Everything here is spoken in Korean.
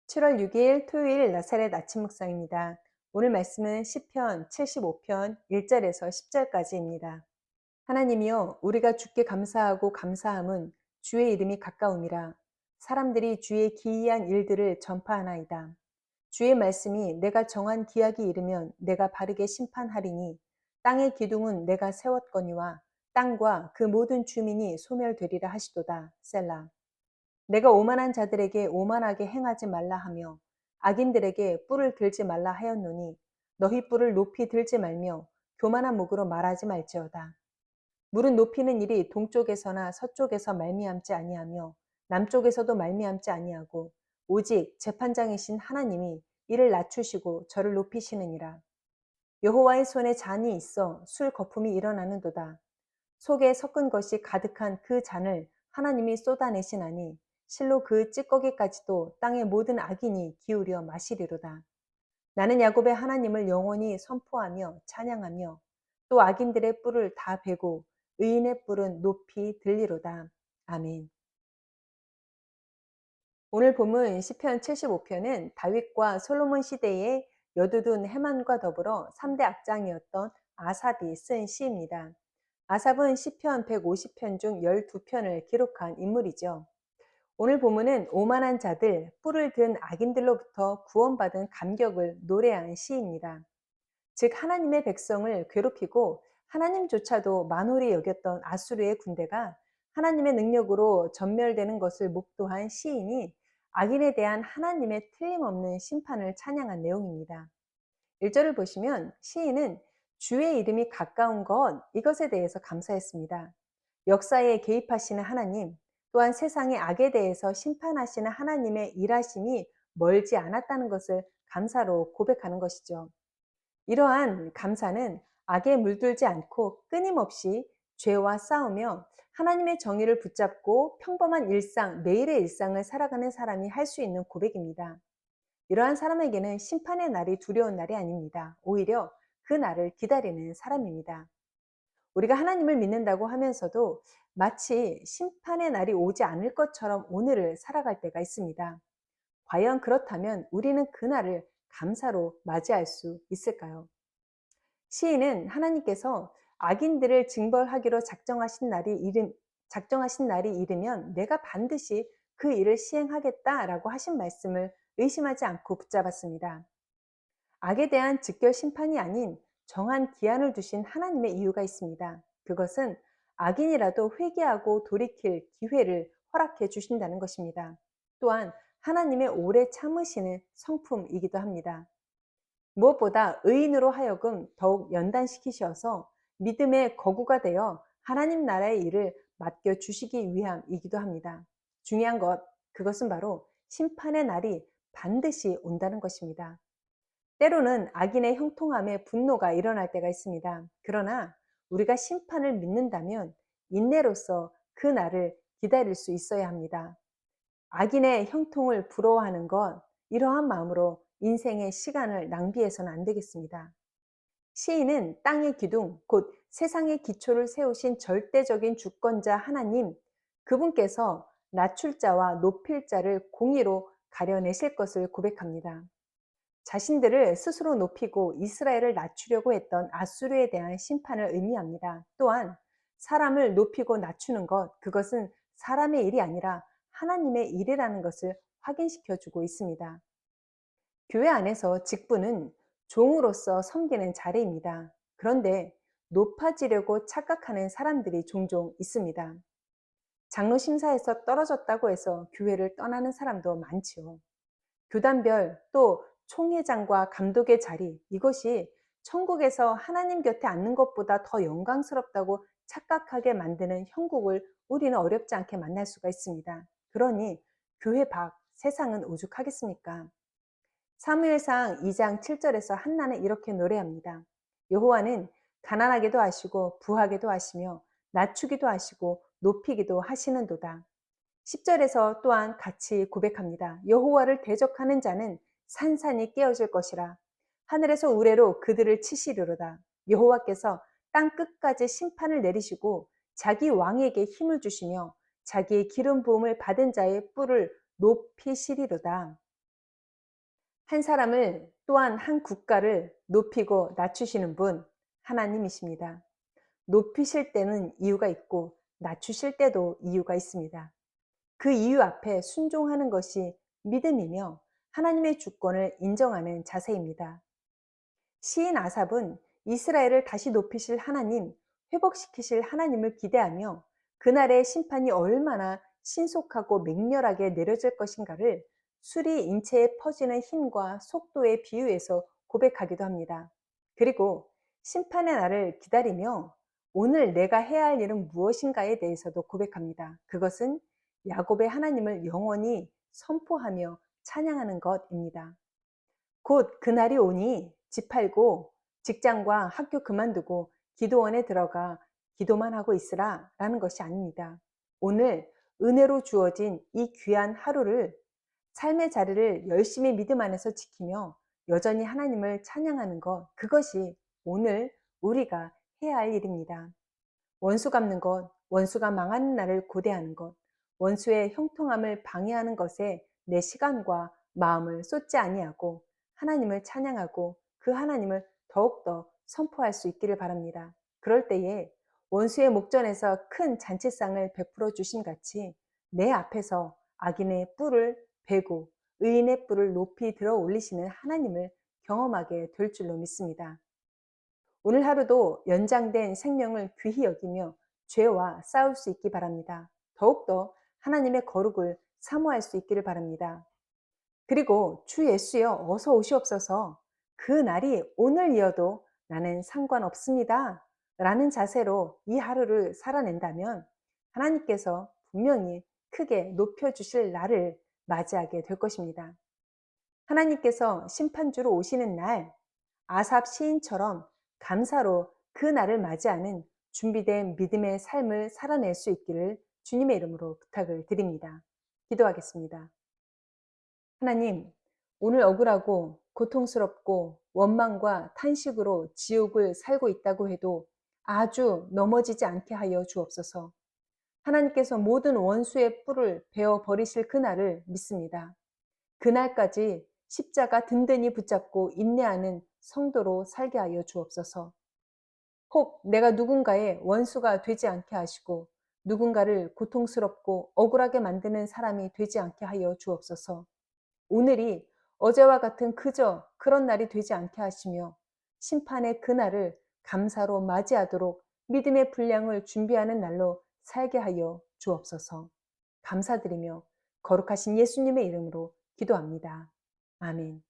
7월 6일 토요일 나사렛 아침 묵상입니다. 오늘 말씀은 시편 75편 1절에서 10절까지입니다. 하나님이여, 우리가 주께 감사하고 감사함은 주의 이름이 가까움이라. 사람들이 주의 기이한 일들을 전파하나이다. 주의 말씀이 내가 정한 기약이 이르면 내가 바르게 심판하리니, 땅의 기둥은 내가 세웠거니와 땅과 그 모든 주민이 소멸되리라 하시도다. 셀라. 내가 오만한 자들에게 오만하게 행하지 말라 하며 악인들에게 뿔을 들지 말라 하였노니, 너희 뿔을 높이 들지 말며 교만한 목으로 말하지 말지어다. 물은 높이는 일이 동쪽에서나 서쪽에서 말미암지 아니하며 남쪽에서도 말미암지 아니하고, 오직 재판장이신 하나님이 이를 낮추시고 저를 높이시느니라. 여호와의 손에 잔이 있어 술 거품이 일어나는도다. 속에 섞은 것이 가득한 그 잔을 하나님이 쏟아내시나니, 실로 그 찌꺼기까지도 땅의 모든 악인이 기울여 마시리로다. 나는 야곱의 하나님을 영원히 선포하며 찬양하며, 또 악인들의 뿔을 다 베고 의인의 뿔은 높이 들리로다. 아멘. 오늘 본문 시편 75편은 다윗과 솔로몬 시대의 여두둔 해만과 더불어 3대 악장이었던 아삽이 쓴 시입니다. 아삽은 시편 150편 중 12편을 기록한 인물이죠. 오늘 본문은 오만한 자들, 뿔을 든 악인들로부터 구원받은 감격을 노래한 시입니다. 즉, 하나님의 백성을 괴롭히고 하나님조차도 만홀히 여겼던 아수르의 군대가 하나님의 능력으로 전멸되는 것을 목도한 시인이 악인에 대한 하나님의 틀림없는 심판을 찬양한 내용입니다. 1절을 보시면 시인은 주의 이름이 가까운 것, 이것에 대해서 감사했습니다. 역사에 개입하시는 하나님, 또한 세상의 악에 대해서 심판하시는 하나님의 일하심이 멀지 않았다는 것을 감사로 고백하는 것이죠. 이러한 감사는 악에 물들지 않고 끊임없이 죄와 싸우며 하나님의 정의를 붙잡고 평범한 일상, 매일의 일상을 살아가는 사람이 할 수 있는 고백입니다. 이러한 사람에게는 심판의 날이 두려운 날이 아닙니다. 오히려 그 날을 기다리는 사람입니다. 우리가 하나님을 믿는다고 하면서도 마치 심판의 날이 오지 않을 것처럼 오늘을 살아갈 때가 있습니다. 과연 그렇다면 우리는 그 날을 감사로 맞이할 수 있을까요? 시인은 하나님께서 악인들을 징벌하기로 작정하신 날이 이르면 내가 반드시 그 일을 시행하겠다라고 하신 말씀을 의심하지 않고 붙잡았습니다. 악에 대한 즉결 심판이 아닌 정한 기한을 두신 하나님의 이유가 있습니다. 그것은 악인이라도 회개하고 돌이킬 기회를 허락해 주신다는 것입니다. 또한 하나님의 오래 참으시는 성품이기도 합니다. 무엇보다 의인으로 하여금 더욱 연단시키셔서 믿음의 거구가 되어 하나님 나라의 일을 맡겨 주시기 위함이기도 합니다. 중요한 그것은 바로 심판의 날이 반드시 온다는 것입니다. 때로는 악인의 형통함에 분노가 일어날 때가 있습니다. 그러나 우리가 심판을 믿는다면 인내로서 그 날을 기다릴 수 있어야 합니다. 악인의 형통을 부러워하는 것, 이러한 마음으로 인생의 시간을 낭비해서는 안 되겠습니다. 시인은 땅의 기둥, 곧 세상의 기초를 세우신 절대적인 주권자 하나님, 그분께서 낮출 자와 높일 자를 공의로 가려내실 것을 고백합니다. 자신들을 스스로 높이고 이스라엘을 낮추려고 했던 아수르에 대한 심판을 의미합니다. 또한 사람을 높이고 낮추는 것, 그것은 사람의 일이 아니라 하나님의 일이라는 것을 확인시켜 주고 있습니다. 교회 안에서 직분은 종으로서 섬기는 자리입니다. 그런데 높아지려고 착각하는 사람들이 종종 있습니다. 장로 심사에서 떨어졌다고 해서 교회를 떠나는 사람도 많지요. 교단별 또 총회장과 감독의 자리, 이것이 천국에서 하나님 곁에 앉는 것보다 더 영광스럽다고 착각하게 만드는 형국을 우리는 어렵지 않게 만날 수가 있습니다. 그러니 교회 밖 세상은 오죽하겠습니까? 사무엘상 2장 7절에서 한나는 이렇게 노래합니다. 여호와는 가난하게도 하시고 부하게도 하시며 낮추기도 하시고 높이기도 하시는도다. 10절에서 또한 같이 고백합니다. 여호와를 대적하는 자는 산산이 깨어질 것이라. 하늘에서 우레로 그들을 치시리로다. 여호와께서 땅 끝까지 심판을 내리시고 자기 왕에게 힘을 주시며 자기의 기름 부음을 받은 자의 뿔을 높이시리로다. 한 사람을 또한 한 국가를 높이고 낮추시는 분, 하나님이십니다. 높이실 때는 이유가 있고 낮추실 때도 이유가 있습니다. 그 이유 앞에 순종하는 것이 믿음이며 하나님의 주권을 인정하는 자세입니다. 시인 아삽은 이스라엘을 다시 높이실 하나님, 회복시키실 하나님을 기대하며 그날의 심판이 얼마나 신속하고 맹렬하게 내려질 것인가를 수리 인체에 퍼지는 힘과 속도에 비유해서 고백하기도 합니다. 그리고 심판의 날을 기다리며 오늘 내가 해야 할 일은 무엇인가에 대해서도 고백합니다. 그것은 야곱의 하나님을 영원히 선포하며 찬양하는 것입니다. 곧 그날이 오니 집 팔고 직장과 학교 그만두고 기도원에 들어가 기도만 하고 있으라 라는 것이 아닙니다. 오늘 은혜로 주어진 이 귀한 하루를 삶의 자리를 열심히 믿음 안에서 지키며 여전히 하나님을 찬양하는 것, 그것이 오늘 우리가 해야 할 일입니다. 원수 갚는 것, 원수가 망하는 날을 고대하는 것, 원수의 형통함을 방해하는 것에 내 시간과 마음을 쏟지 아니하고 하나님을 찬양하고 그 하나님을 더욱더 선포할 수 있기를 바랍니다. 그럴 때에 원수의 목전에서 큰 잔치상을 베풀어 주신 같이 내 앞에서 악인의 뿔을 베고 의인의 뿔을 높이 들어 올리시는 하나님을 경험하게 될 줄로 믿습니다. 오늘 하루도 연장된 생명을 귀히 여기며 죄와 싸울 수 있기 바랍니다. 더욱더 하나님의 거룩을 사모할 수 있기를 바랍니다. 그리고 주 예수여 어서 오시옵소서, 그 날이 오늘이어도 나는 상관없습니다 라는 자세로 이 하루를 살아낸다면 하나님께서 분명히 크게 높여주실 날을 맞이하게 될 것입니다. 하나님께서 심판주로 오시는 날 아삽 시인처럼 감사로 그 날을 맞이하는 준비된 믿음의 삶을 살아낼 수 있기를 주님의 이름으로 부탁을 드립니다. 기도하겠습니다. 하나님, 오늘 억울하고 고통스럽고 원망과 탄식으로 지옥을 살고 있다고 해도 아주 넘어지지 않게 하여 주옵소서. 하나님께서 모든 원수의 뿔을 베어 버리실 그날을 믿습니다. 그날까지 십자가 든든히 붙잡고 인내하는 성도로 살게 하여 주옵소서. 혹 내가 누군가의 원수가 되지 않게 하시고 누군가를 고통스럽고 억울하게 만드는 사람이 되지 않게 하여 주옵소서. 오늘이 어제와 같은 그저 그런 날이 되지 않게 하시며 심판의 그날을 감사로 맞이하도록 믿음의 분량을 준비하는 날로 살게 하여 주옵소서. 감사드리며 거룩하신 예수님의 이름으로 기도합니다. 아멘.